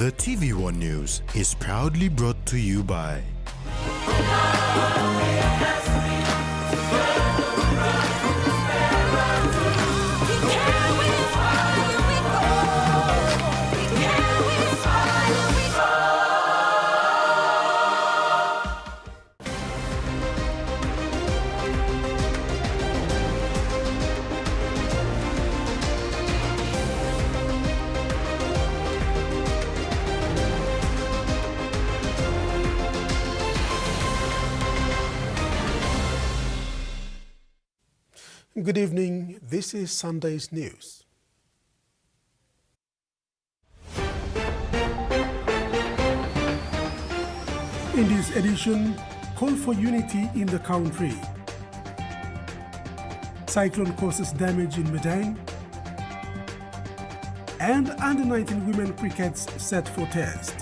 The TVWAN News is proudly brought to you by Good evening, this is Sunday's news. In this edition, call for unity in the country. Cyclone causes damage in Madang. And under-19 women crickets set for test.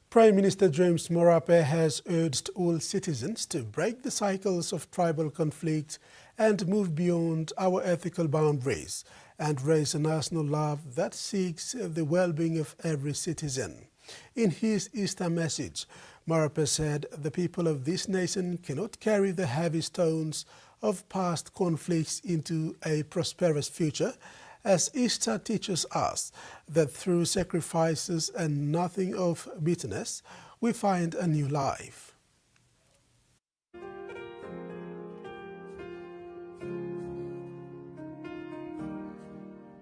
Prime Minister James Moripi has urged all citizens to break the cycles of tribal conflict and move beyond our ethical boundaries and raise a national love that seeks the well-being of every citizen. In his Easter message, Moripi said the people of this nation cannot carry the heavy stones of past conflicts into a prosperous future, as Easter teaches us that through sacrifices and nothing of bitterness, we find a new life.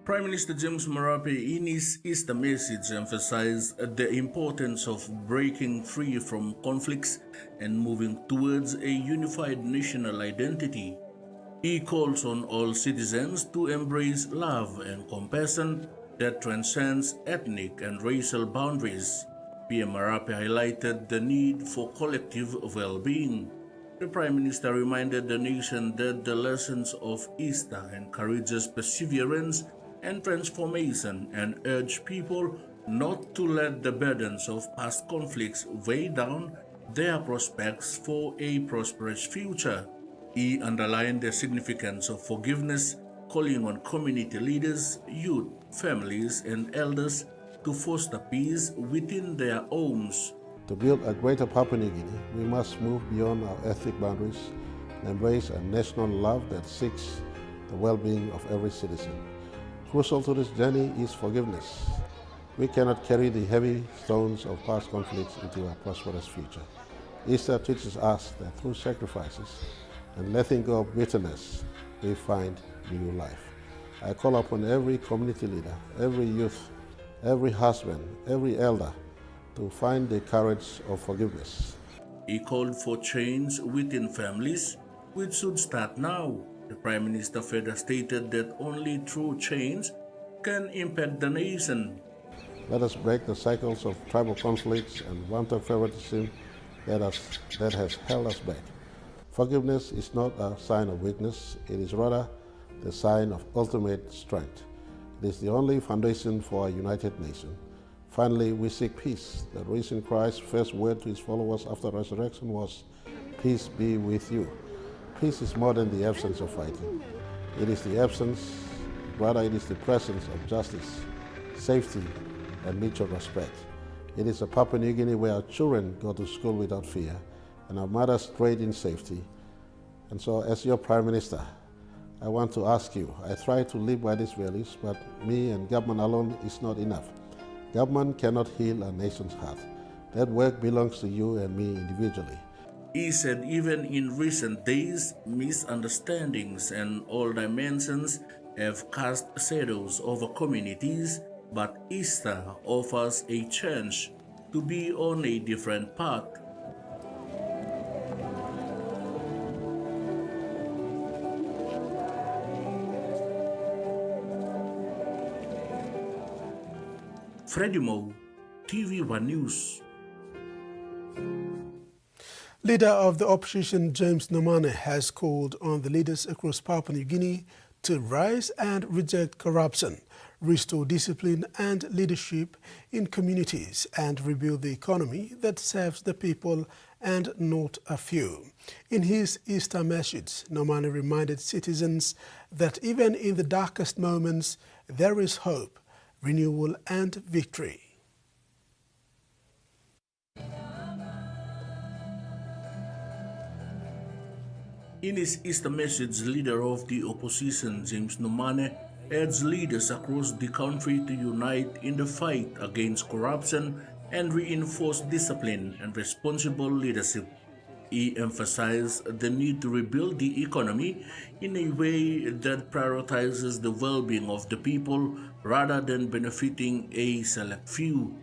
Prime Minister James Moripi in his Easter message emphasized the importance of breaking free from conflicts and moving towards a unified national identity. He calls on all citizens to embrace love and compassion that transcends ethnic and racial boundaries. PM Moripi highlighted the need for collective well-being. The Prime Minister reminded the nation that the lessons of Easter encourages perseverance and transformation and urged people not to let the burdens of past conflicts weigh down their prospects for a prosperous future. He underlined the significance of forgiveness, calling on community leaders, youth, families, and elders to foster peace within their homes. To build a greater Papua New Guinea, we must move beyond our ethnic boundaries and embrace a national love that seeks the well-being of every citizen. Crucial to this journey is forgiveness. We cannot carry the heavy stones of past conflicts into a prosperous future. Easter teaches us that through sacrifices and letting go of bitterness, we find new life. I call upon every community leader, every youth, every husband, every elder to find the courage of forgiveness. He called for change within families, which should start now. The Prime Minister further stated that only through change can impact the nation. Let us break the cycles of tribal conflicts and wanton favoritism that has held us back. Forgiveness is not a sign of weakness, it is rather the sign of ultimate strength. It is the only foundation for a united nation. Finally, we seek peace. The risen Christ's first word to his followers after resurrection was, "Peace be with you." Peace is more than the absence of fighting. It is the presence of justice, safety, and mutual respect. It is a Papua New Guinea where our children go to school without fear, and our mothers trade in safety. And so, as your Prime Minister, I want to ask you, I try to live by these values, but me and government alone is not enough. Government cannot heal a nation's heart. That work belongs to you and me individually. He said even in recent days, misunderstandings and all dimensions have cast shadows over communities, but Easter offers a chance to be on a different path. Freddie Mo, TV1 News. Leader of the opposition James Nomane has called on the leaders across Papua New Guinea to rise and reject corruption, restore discipline and leadership in communities, and rebuild the economy that serves the people and not a few. In his Easter message, Nomane reminded citizens that even in the darkest moments, there is hope, renewal and victory. In his Easter message, leader of the opposition, James Nomane, urged leaders across the country to unite in the fight against corruption and reinforce discipline and responsible leadership. He emphasized the need to rebuild the economy in a way that prioritizes the well-being of the people rather than benefiting a select few.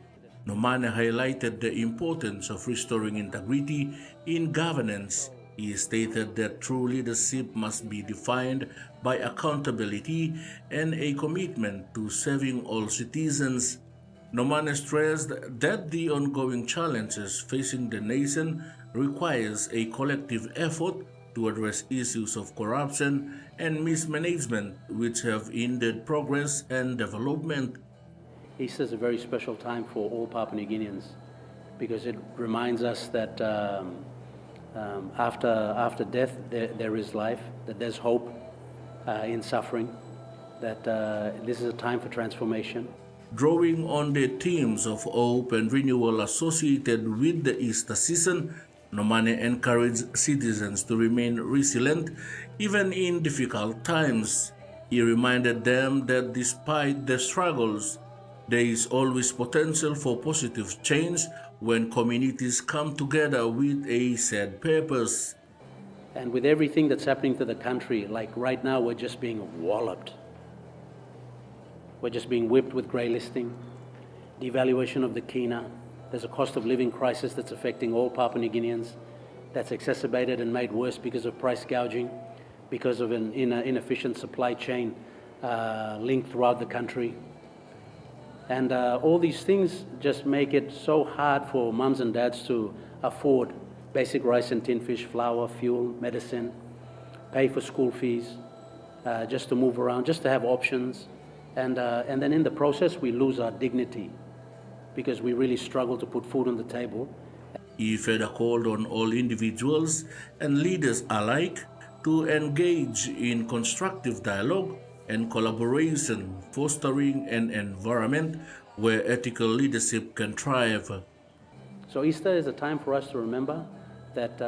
Nomane highlighted the importance of restoring integrity in governance. He stated that true leadership must be defined by accountability and a commitment to serving all citizens. Nomane stressed that the ongoing challenges facing the nation requires a collective effort to address issues of corruption and mismanagement which have hindered progress and development. Easter is a very special time for all Papua New Guineans because it reminds us that after death there is life, that there's hope in suffering, that this is a time for transformation. Drawing on the themes of hope and renewal associated with the Easter season, Nomane encouraged citizens to remain resilient even in difficult times. He reminded them that despite their struggles, there is always potential for positive change when communities come together with a shared purpose. And with everything that's happening to the country, like right now we're just being walloped. We're just being whipped with grey listing, devaluation of the kina. There's a cost of living crisis that's affecting all Papua New Guineans, that's exacerbated and made worse because of price gouging, because of an inefficient supply chain linked throughout the country. And all these things just make it so hard for mums and dads to afford basic rice and tin fish, flour, fuel, medicine, pay for school fees, just to move around, just to have options. And then in the process, we lose our dignity because we really struggle to put food on the table. He further called on all individuals and leaders alike to engage in constructive dialogue and collaboration, fostering an environment where ethical leadership can thrive. So Easter is a time for us to remember that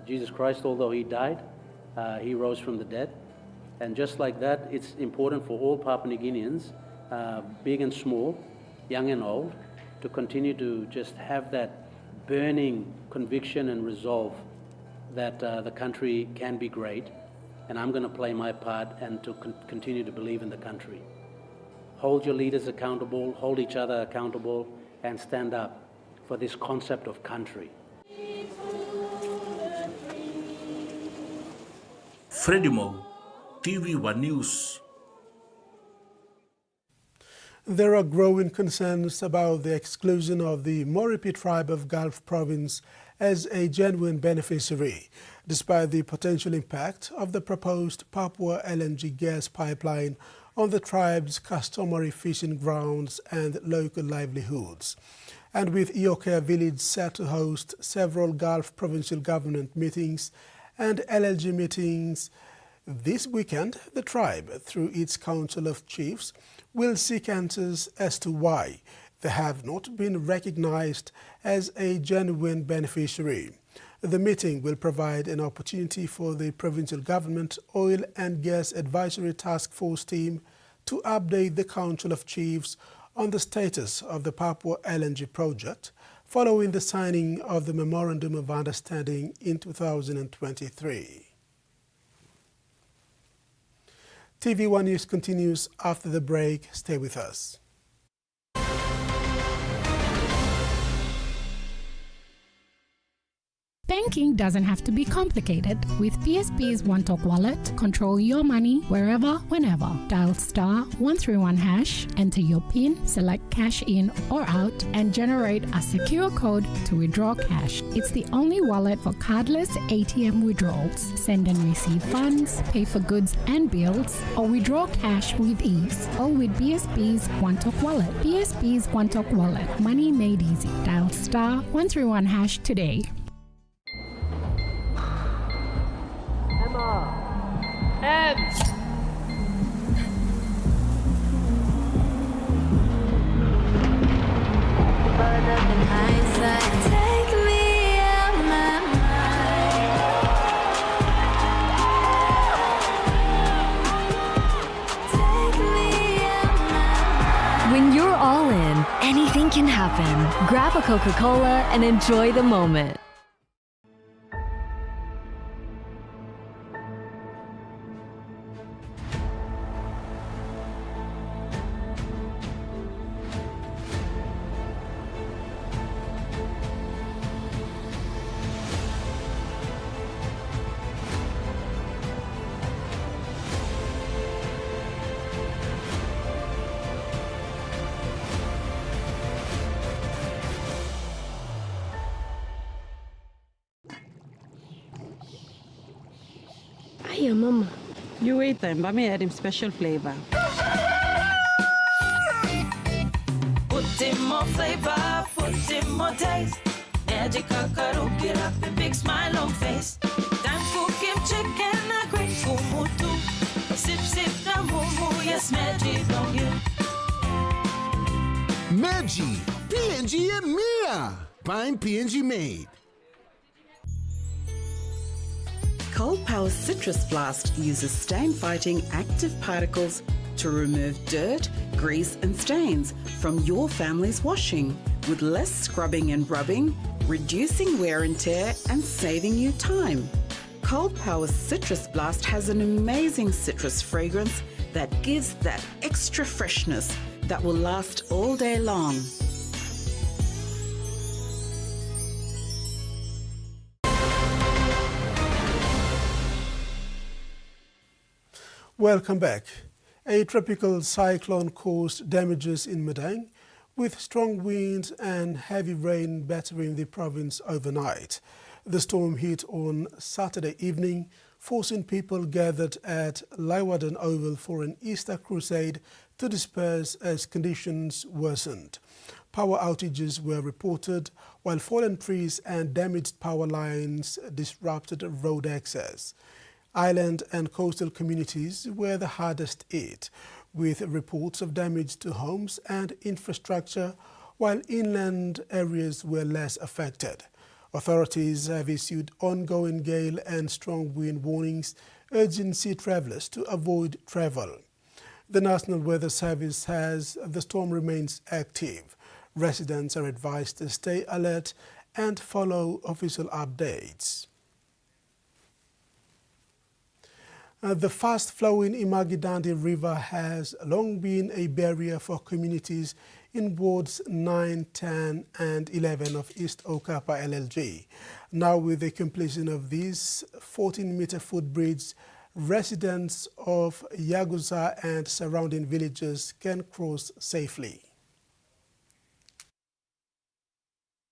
Jesus Christ, although he died, he rose from the dead. And just like that, it's important for all Papua New Guineans, big and small, young and old, to continue to just have that burning conviction and resolve that the country can be great, and I'm going to play my part and to continue to believe in the country. Hold your leaders accountable, hold each other accountable, and stand up for this concept of country. Freddie Mo, TVWAN News. There are growing concerns about the exclusion of the Moripi tribe of Gulf Province as a genuine beneficiary, despite the potential impact of the proposed Papua LNG gas pipeline on the tribe's customary fishing grounds and local livelihoods. And with Ioka village set to host several Gulf provincial government meetings and LLG meetings this weekend, the tribe, through its Council of Chiefs, will seek answers as to why they have not been recognized as a genuine beneficiary. The meeting will provide an opportunity for the provincial government Oil and Gas Advisory Task Force team to update the Council of Chiefs on the status of the Papua LNG project following the signing of the Memorandum of Understanding in 2023. TVWAN News continues after the break. Stay with us. Banking doesn't have to be complicated. With PSP's One Talk Wallet, control your money wherever, whenever. Dial *131#, enter your PIN, select cash in or out, and generate a secure code to withdraw cash. It's the only wallet for cardless ATM withdrawals. Send and receive funds, pay for goods and bills, or withdraw cash with ease. All with PSP's One Talk Wallet. PSP's One Talk Wallet. Money made easy. Dial *131# today. happen. Grab a Coca-Cola and enjoy the moment. Hiya, Mama. You wait then, but me add him special flavor. Put in more flavor, put in more taste. Magic kakaro, get up and big smile on face. Time for kim chicken, a great kumutu. Sip, sip, na mumu, yes, magic on you. Maggi, PNG and Mia. Find PNG made. Cold Power Citrus Blast uses stain-fighting active particles to remove dirt, grease and stains from your family's washing with less scrubbing and rubbing, reducing wear and tear and saving you time. Cold Power Citrus Blast has an amazing citrus fragrance that gives that extra freshness that will last all day long. Welcome back. A tropical cyclone caused damages in Madang, with strong winds and heavy rain battering the province overnight. The storm hit on Saturday evening, forcing people gathered at Laiwadan Oval for an Easter crusade to disperse as conditions worsened. Power outages were reported, while fallen trees and damaged power lines disrupted road access. Island and coastal communities were the hardest hit, with reports of damage to homes and infrastructure, while inland areas were less affected. Authorities have issued ongoing gale and strong wind warnings, urging sea travellers to avoid travel. The National Weather Service says the storm remains active. Residents are advised to stay alert and follow official updates. The fast-flowing Imagidandi River has long been a barrier for communities in wards 9, 10 and 11 of East Okapa LLG. Now, with the completion of this 14-meter footbridge, residents of Yagusa and surrounding villages can cross safely.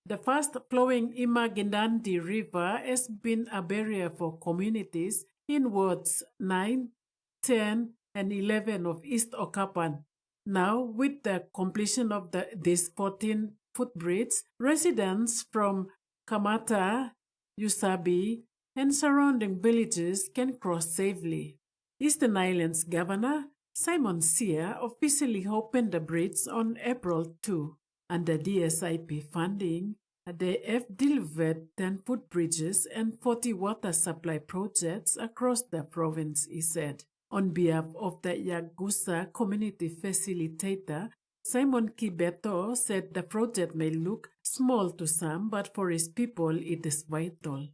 The fast-flowing Imagindandi River has been a barrier for communities in wards 9, 10, and 11 of East Okapan. Now, with the completion of this 14-footbridge, residents from Kamata, Yusabi, and surrounding villages can cross safely. Eastern Islands Governor Simon Sia officially opened the bridge on April 2. Under DSIP funding, they have delivered 10 footbridges and 40 water supply projects across the province, he said. On behalf of the Yagusa community facilitator, Simon Kibeto said the project may look small to some, but for his people it is vital.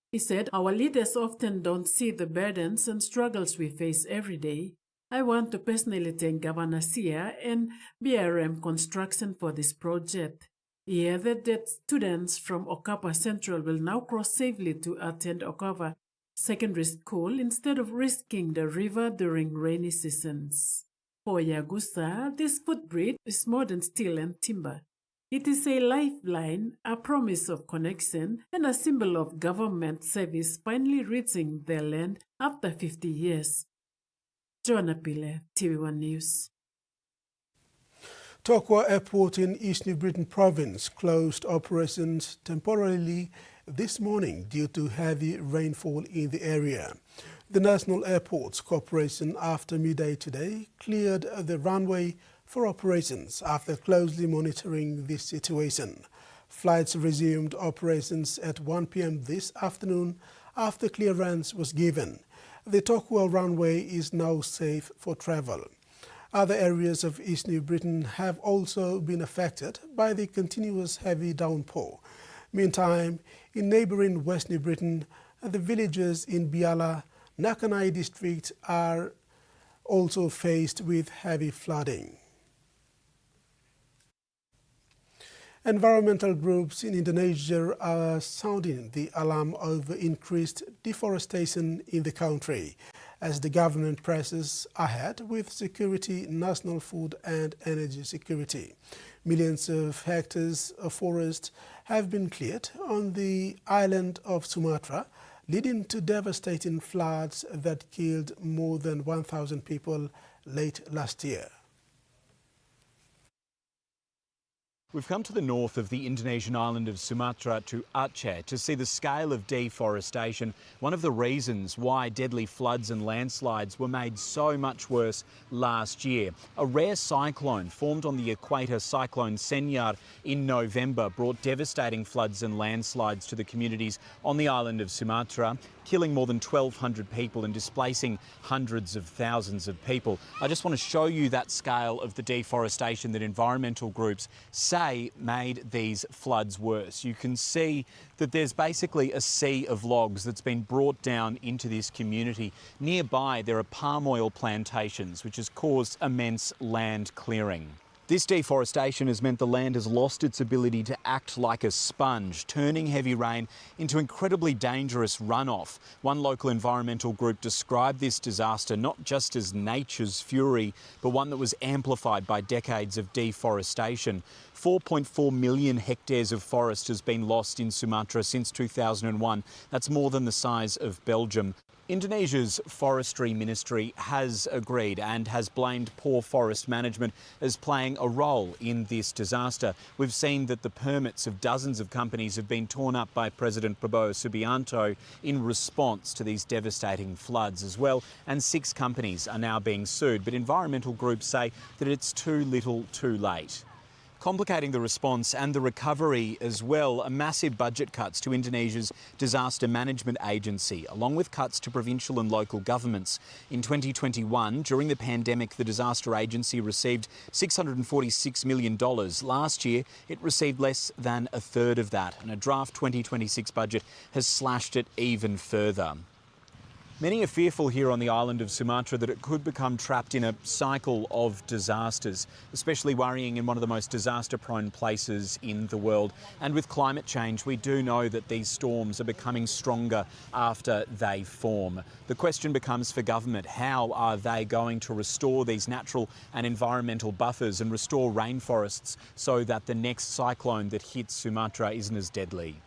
He said, "Our leaders often don't see the burdens and struggles we face every day. I want to personally thank Governor Sia and BRM Construction for this project." He added that students from Okapa Central will now cross safely to attend Okapa Secondary School instead of risking the river during rainy seasons. For Yagusa, this footbridge is more than steel and timber. It is a lifeline, a promise of connection, and a symbol of government service finally reaching their land after 50 years. Joanna Pile, TVWAN News. Tokwa Airport in East New Britain Province closed operations temporarily this morning due to heavy rainfall in the area. The National Airports Corporation, after midday today, cleared the runway for operations after closely monitoring this situation. Flights resumed operations at 1 p.m. this afternoon after clearance was given. The Tokwa runway is now safe for travel. Other areas of East New Britain have also been affected by the continuous heavy downpour. Meantime, in neighbouring West New Britain, the villages in Biala, Nakanai district are also faced with heavy flooding. Environmental groups in Indonesia are sounding the alarm over increased deforestation in the country as the government presses ahead with security, national food and energy security. Millions of hectares of forest have been cleared on the island of Sumatra, leading to devastating floods that killed more than 1,000 people late last year. We've come to the north of the Indonesian island of Sumatra to Aceh to see the scale of deforestation, one of the reasons why deadly floods and landslides were made so much worse last year. A rare cyclone formed on the equator, Cyclone Senyar, in November brought devastating floods and landslides to the communities on the island of Sumatra, killing more than 1,200 people and displacing hundreds of thousands of people. I just want to show you that scale of the deforestation that environmental groups say made these floods worse. You can see that there's basically a sea of logs that's been brought down into this community. Nearby, there are palm oil plantations, which has caused immense land clearing. This deforestation has meant the land has lost its ability to act like a sponge, turning heavy rain into incredibly dangerous runoff. One local environmental group described this disaster not just as nature's fury, but one that was amplified by decades of deforestation. 4.4 million hectares of forest has been lost in Sumatra since 2001. That's more than the size of Belgium. Indonesia's forestry ministry has agreed and has blamed poor forest management as playing a role in this disaster. We've seen that the permits of dozens of companies have been torn up by President Prabowo Subianto in response to these devastating floods as well, and 6 companies are now being sued. But environmental groups say that it's too little too late. Complicating the response and the recovery as well are massive budget cuts to Indonesia's disaster management agency, along with cuts to provincial and local governments. In 2021, during the pandemic, the disaster agency received $646 million. Last year, it received less than a third of that, and a draft 2026 budget has slashed it even further. Many are fearful here on the island of Sumatra that it could become trapped in a cycle of disasters, especially worrying in one of the most disaster-prone places in the world. And with climate change, we do know that these storms are becoming stronger after they form. The question becomes for government, how are they going to restore these natural and environmental buffers and restore rainforests so that the next cyclone that hits Sumatra isn't as deadly?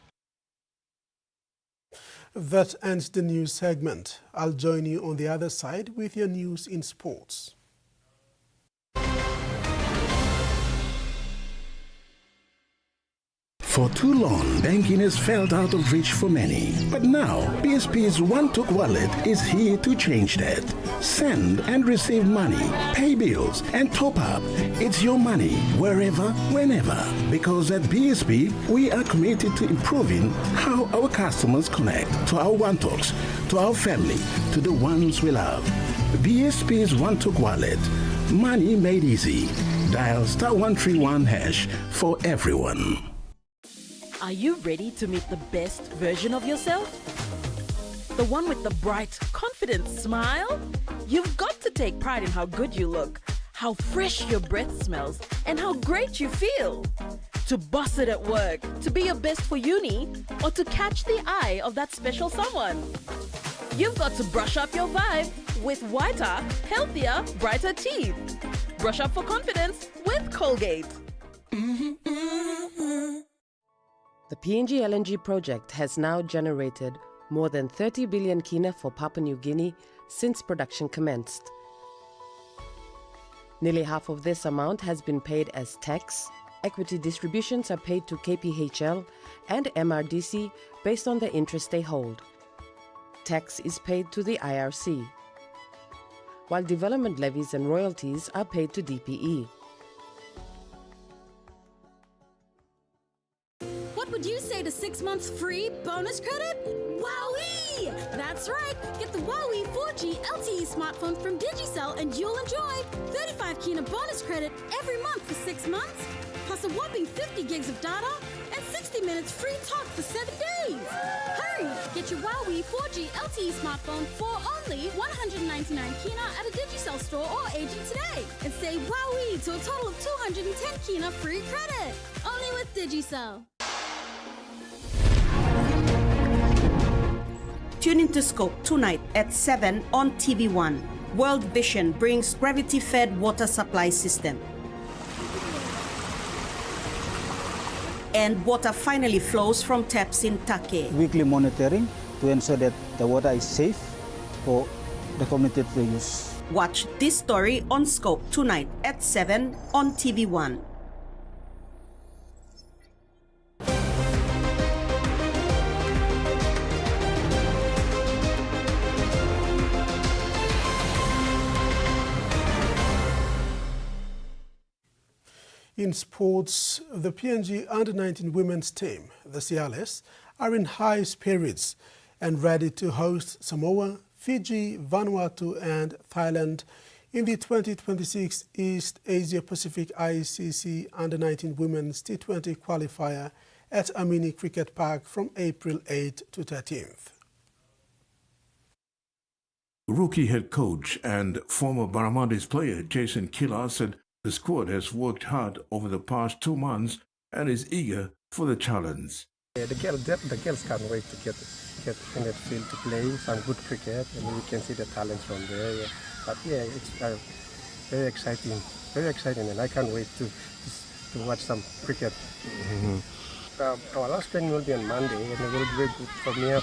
That ends the news segment. I'll join you on the other side with your news in sports. For too long, banking has felt out of reach for many. But now, PSP's One-Took Wallet is here to change that. Send and receive money, pay bills, and top up. It's your money, wherever, whenever. Because at PSP, we are committed to improving how our customers connect to our One-Talks, to our family, to the ones we love. PSP's One-Took Wallet. Money made easy. Dial *131# for everyone. Are you ready to meet the best version of yourself? The one with the bright, confident smile? You've got to take pride in how good you look, how fresh your breath smells, and how great you feel. To boss it at work, to be your best for uni, or to catch the eye of that special someone. You've got to brush up your vibe with whiter, healthier, brighter teeth. Brush up for confidence with Colgate. The PNG LNG project has now generated more than 30 billion kina for Papua New Guinea since production commenced. Nearly half of this amount has been paid as tax. Equity distributions are paid to KPHL and MRDC based on the interest they hold. Tax is paid to the IRC, while development levies and royalties are paid to DPE. What would you say to 6 months free bonus credit? Wowee! That's right. Get the Huawei 4G LTE smartphone from Digicel and you'll enjoy 35 Kina bonus credit every month for 6 months, plus a whopping 50 gigs of data and 60 minutes free talk for 7 days. Hurry! Get your Huawei 4G LTE smartphone for only 199 Kina at a Digicel store or agent today and save Huawei to a total of 210 Kina free credit. Only with Digicel. Tune into Scope tonight at 7 on TVWAN. World Vision brings gravity-fed water supply system. And water finally flows from taps in Take. Weekly monitoring to ensure that the water is safe for the community to use. Watch this story on Scope tonight at 7 on TVWAN. In sports, the PNG Under-19 women's team, the Ciales, are in high spirits and ready to host Samoa, Fiji, Vanuatu and Thailand in the 2026 East Asia Pacific ICC Under-19 Women's T20 qualifier at Amini Cricket Park from April 8 to 13th. Rookie head coach and former Barramundi player Jason Killer said the squad has worked hard over the past 2 months and is eager for the challenge. Yeah, the girls can't wait to get in that field to play some good cricket, and we can see the talents from there. Yeah. But yeah, it's very exciting, and I can't wait to watch some cricket. Our last training will be on Monday, and it will be good from here.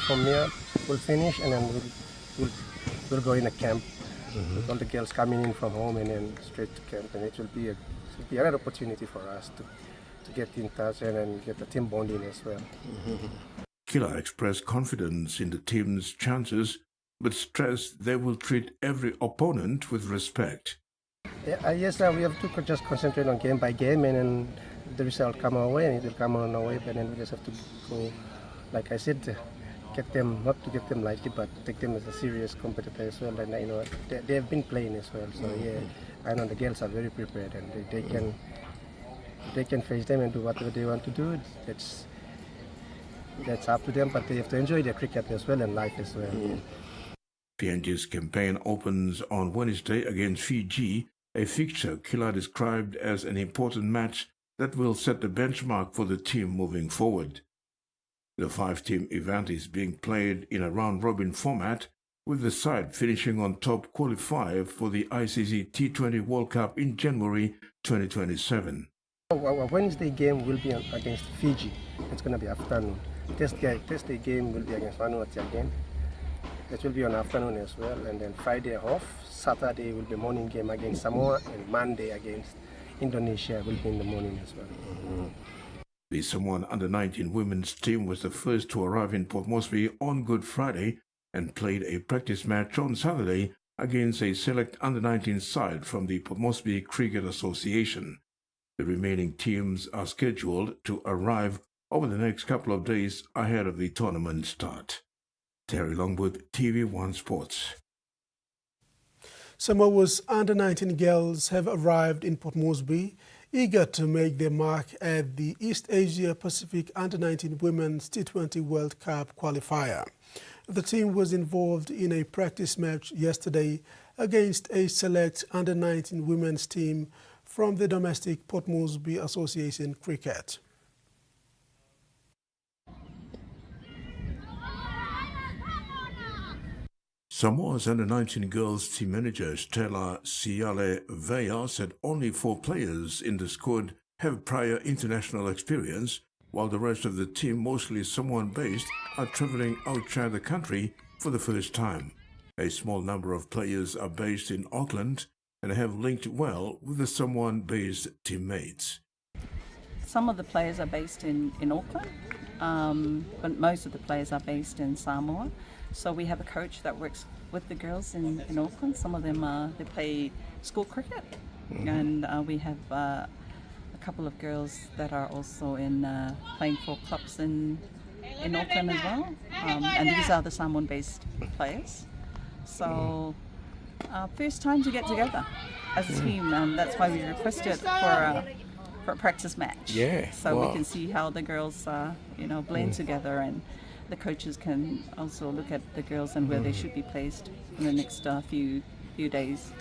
We'll finish, and then we'll go in a camp. With all the girls coming in from home and then straight to camp, and it will be another opportunity for us to get in touch and then get the team bonding as well. Killer expressed confidence in the team's chances, but stressed they will treat every opponent with respect. Yeah, yes, we have to just concentrate on game by game, and then the result come our way, and it will come on our way. But then we just have to go, like I said, not to get them lightly, but take them as a serious competitor as well. And they have been playing as well. So yeah, I know the girls are very prepared, and they can face them and do whatever they want to do. That's up to them, but they have to enjoy their cricket as well and life as well. PNG's campaign opens on Wednesday against Fiji, a fixture Killer described as an important match that will set the benchmark for the team moving forward. The 5-team event is being played in a round-robin format, with the side finishing on top qualifier for the ICC T20 World Cup in January 2027. Our Wednesday game will be against Fiji. It's going to be afternoon. Test day game will be against Vanuatu again. That will be on afternoon as well. And then Friday off. Saturday will be morning game against Samoa, and Monday against Indonesia will be in the morning as well. The Samoan Under-19 women's team was the first to arrive in Port Moresby on Good Friday and played a practice match on Saturday against a select Under-19 side from the Port Moresby Cricket Association. The remaining teams are scheduled to arrive over the next couple of days ahead of the tournament start. Terry Longwood, TV1 Sports. Samoa's Under-19 girls have arrived in Port Moresby, eager to make their mark at the East Asia Pacific Under-19 Women's T20 World Cup qualifier. The team was involved in a practice match yesterday against a select Under-19 women's team from the domestic Port Moresby Association Cricket. Samoa's Under-19 girls team manager Stella Siale Vea said only 4 players in the squad have prior international experience, while the rest of the team, mostly Samoan-based, are traveling outside the country for the first time. A small number of players are based in Auckland and have linked well with the Samoan-based teammates. Some of the players are based in Auckland, but most of the players are based in Samoa. So we have a coach that works with the girls in Auckland. Some of them they play school cricket, and we have a couple of girls that are also in playing for clubs in Auckland as well. And these are the Samoan-based players. So first time to get together as a team, and that's why we requested for a practice match. Yeah, So wow. we can see how the girls, blend together, and the coaches can also look at the girls and where they should be placed in the next few days.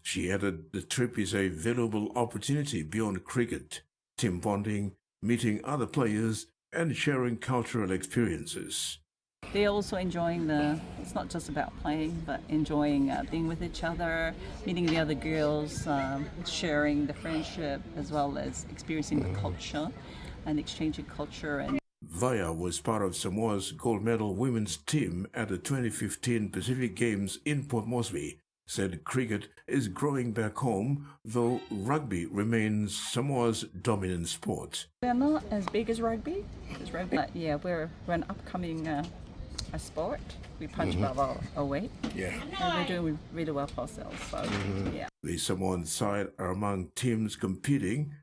She added the trip is a valuable opportunity beyond cricket, team bonding, meeting other players, and sharing cultural experiences. They're also enjoying it's not just about playing, but enjoying being with each other, meeting the other girls, sharing the friendship, as well as experiencing the culture and exchanging culture. And Vaya was part of Samoa's gold medal women's team at the 2015 Pacific Games in Port Moresby, said cricket is growing back home, though rugby remains Samoa's dominant sport. We're not as big as rugby, but yeah, we're an upcoming a sport. We punch above our weight. Yeah. And we're doing really well for ourselves. So, yeah. The Samoan side are among teams competing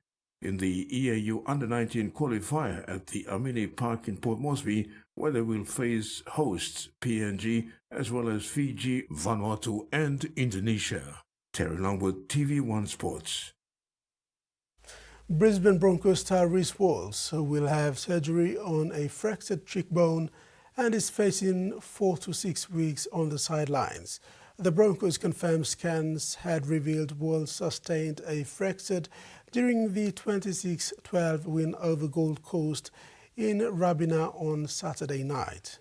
in the EAU Under-19 qualifier at the Amini Park in Port Moresby, where they will face hosts PNG as well as Fiji, Vanuatu and Indonesia. Terry Longwood, TV1 Sports. Brisbane Broncos star Reece Walsh will have surgery on a fractured cheekbone and is facing 4 to 6 weeks on the sidelines. The Broncos confirmed scans had revealed Walsh sustained a fracture during the 26-12 win over Gold Coast in Rabina on Saturday night.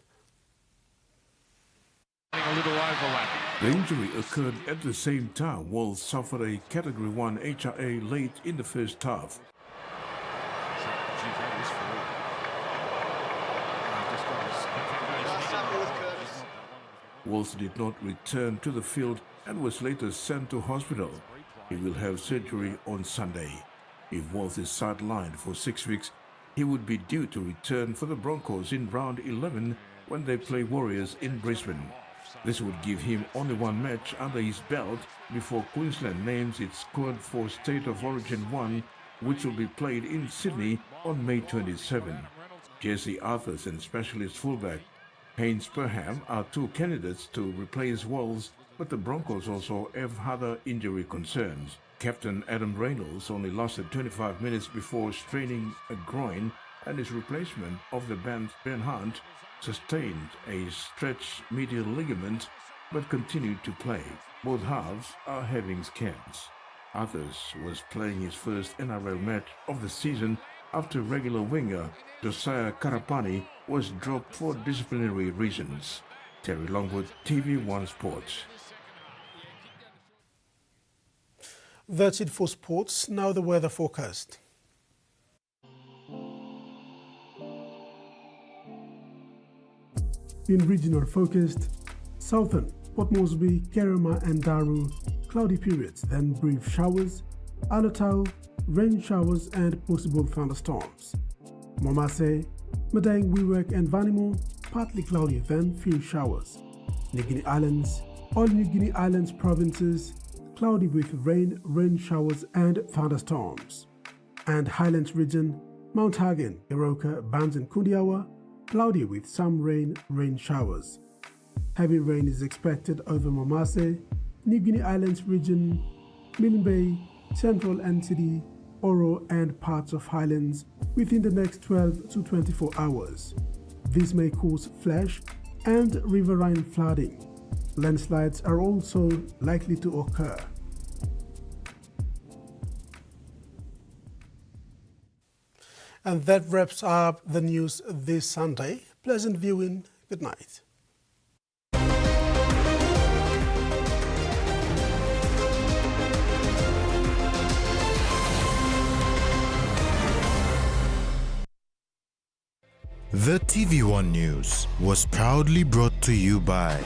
A little overlap. The injury occurred at the same time Walsh suffered a Category 1 HRA late in the first half. Walsh did not return to the field and was later sent to hospital. He will have surgery on Sunday. If Walsh is sidelined for 6 weeks, he would be due to return for the Broncos in round 11 when they play Warriors in Brisbane. This would give him only one match under his belt before Queensland names its squad for State of Origin 1, which will be played in Sydney on May 27. Jesse Arthurs and specialist fullback Haynes Perham are two candidates to replace Walsh, but the Broncos also have other injury concerns. Captain Adam Reynolds only lasted 25 minutes before straining a groin, and his replacement of the band's Ben Hunt sustained a stretched medial ligament but continued to play. Both halves are having scans. Arthurs was playing his first NRL match of the season after regular winger Josiah Karapani was dropped for disciplinary reasons. Terry Longwood, TV1 Sports. That's it for sports. Now the weather forecast. In regional focused, southern Port Moresby, Kerema and Daru, cloudy periods, then brief showers, Alatau, rain showers and possible thunderstorms. Momase, Madang, Wewak and Vanimo, partly cloudy, then few showers. New Guinea Islands, all New Guinea Islands provinces, cloudy with rain showers and thunderstorms. And Highlands region, Mount Hagen, Iroka, Bands and Kundiawa, cloudy with some rain showers. Heavy rain is expected over Momase, New Guinea Islands region, Milne Bay, Central NCD, Oro and parts of Highlands within the next 12 to 24 hours. This may cause flash and riverine flooding. Landslides are also likely to occur. And that wraps up the news this Sunday. Pleasant viewing. Good night. The TV1 News was proudly brought to you by